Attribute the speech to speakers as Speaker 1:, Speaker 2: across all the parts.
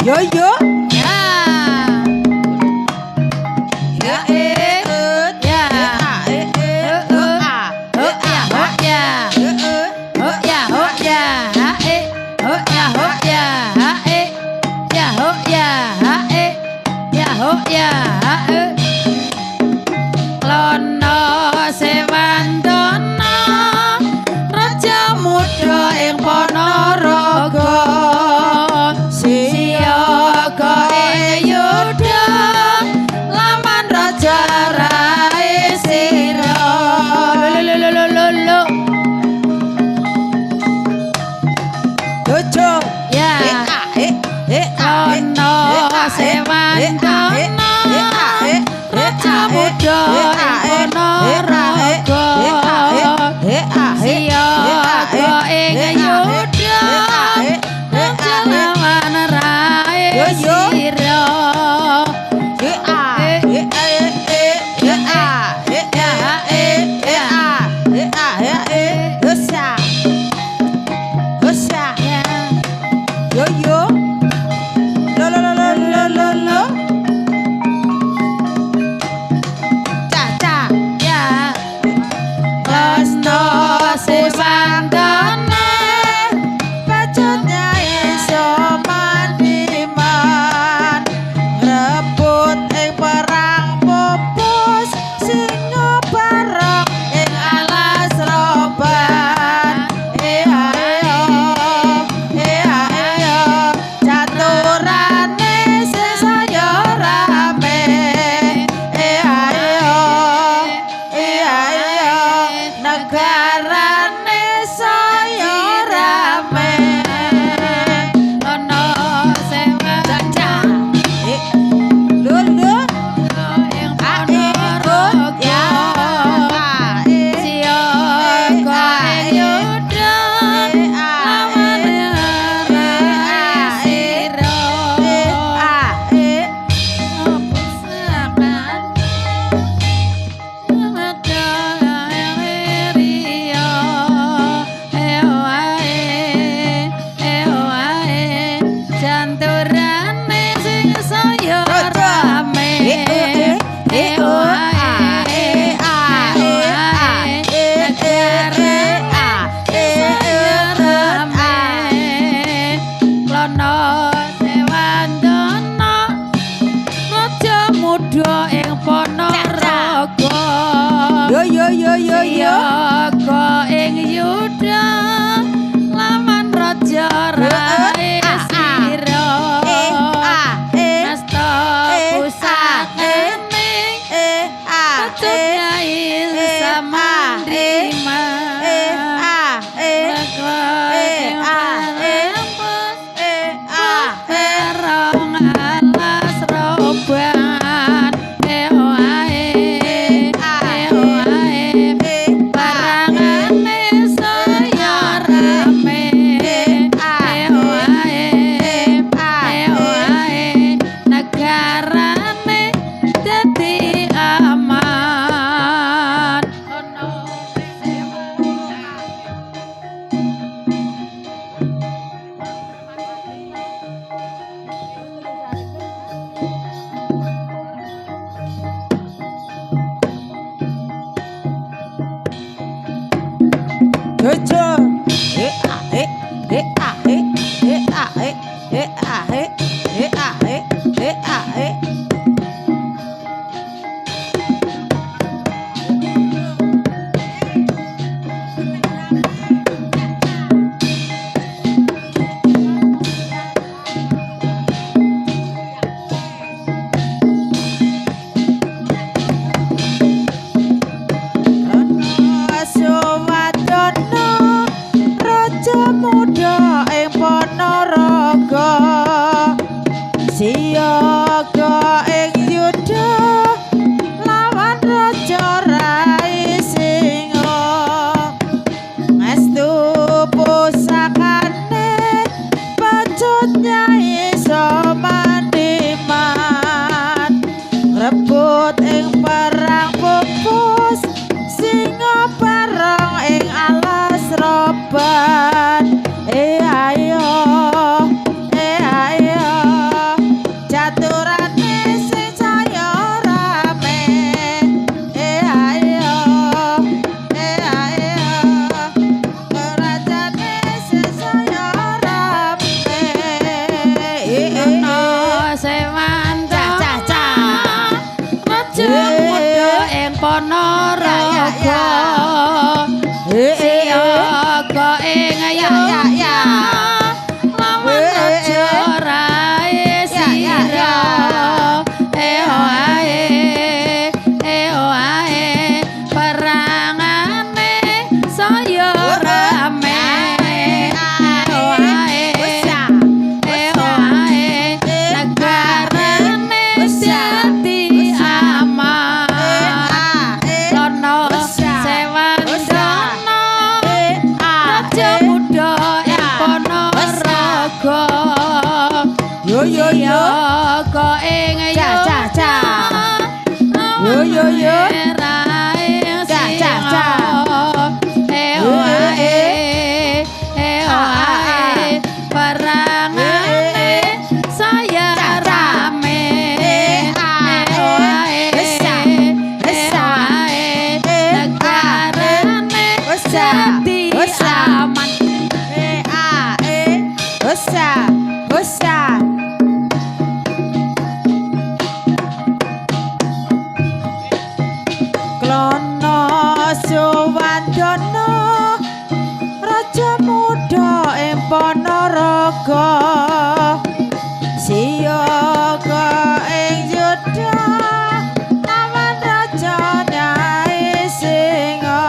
Speaker 1: Yo yo.
Speaker 2: Ya. Ya ya. Lono Sewandana raja muda ing Ponorogo siyaga ing Yudha laman raja rae sira
Speaker 1: Jojo.
Speaker 2: ya Lono Sewandana raja muda ing Ponorogo siyaga ing Yudha raja laman rae sira
Speaker 1: Yo yo. Lo lo lo lo lo lo lo. Cha cha.
Speaker 2: ya Lono Sewandana
Speaker 1: Pacutnya iso mandiman rebut ing perang pupus singo barok ing alas roban caturane sesaya rame negarane saya rame
Speaker 2: Lono Sewandana
Speaker 1: lulu
Speaker 2: ing Ponorogo siyaga ing Yudha lawan rae sira Janturane sing saya rame Lono Sewandana raja muda ing Ponorogo
Speaker 1: yo yo yo yo yo
Speaker 2: siyaga ing Yudha laman raja rae sira nasta pusakane patutnya ilsa mandrima Rong alas roban parangane saya rame negarane dadi aman
Speaker 1: Jojo. Suwadana raja muda ing Ponorogo
Speaker 2: ing ya lawan aja rae sira perangane saya rame negarane dadi aman lono sewan dono raja muda ing Ponorogo yo kok ing yo perangane saya rame negarane dadi aman
Speaker 1: Klono Suwandono raja muda ing Ponorogo siyaga ing Yuda lawan raja Nyai Singa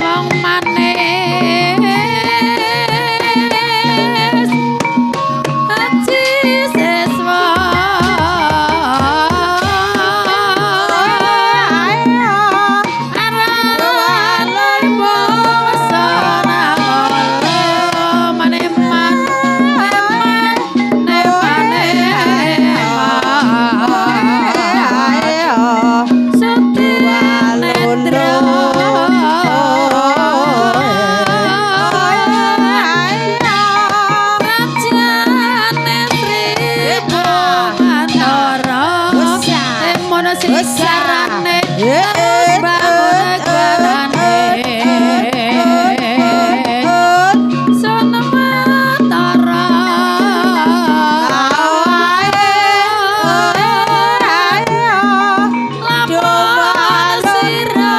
Speaker 2: wong manis aji seswa aralai bosana maneman Sarane bangun negarane sono matara lampun sira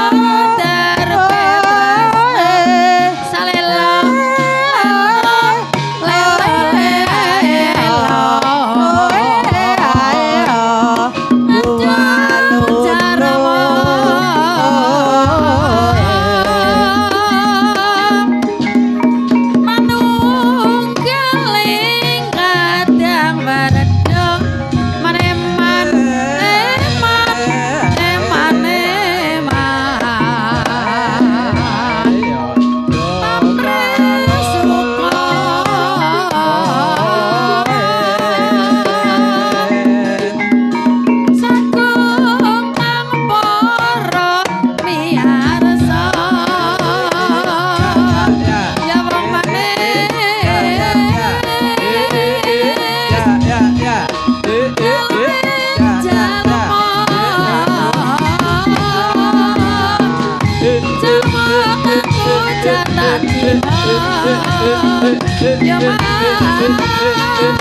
Speaker 2: terbebas salela Ya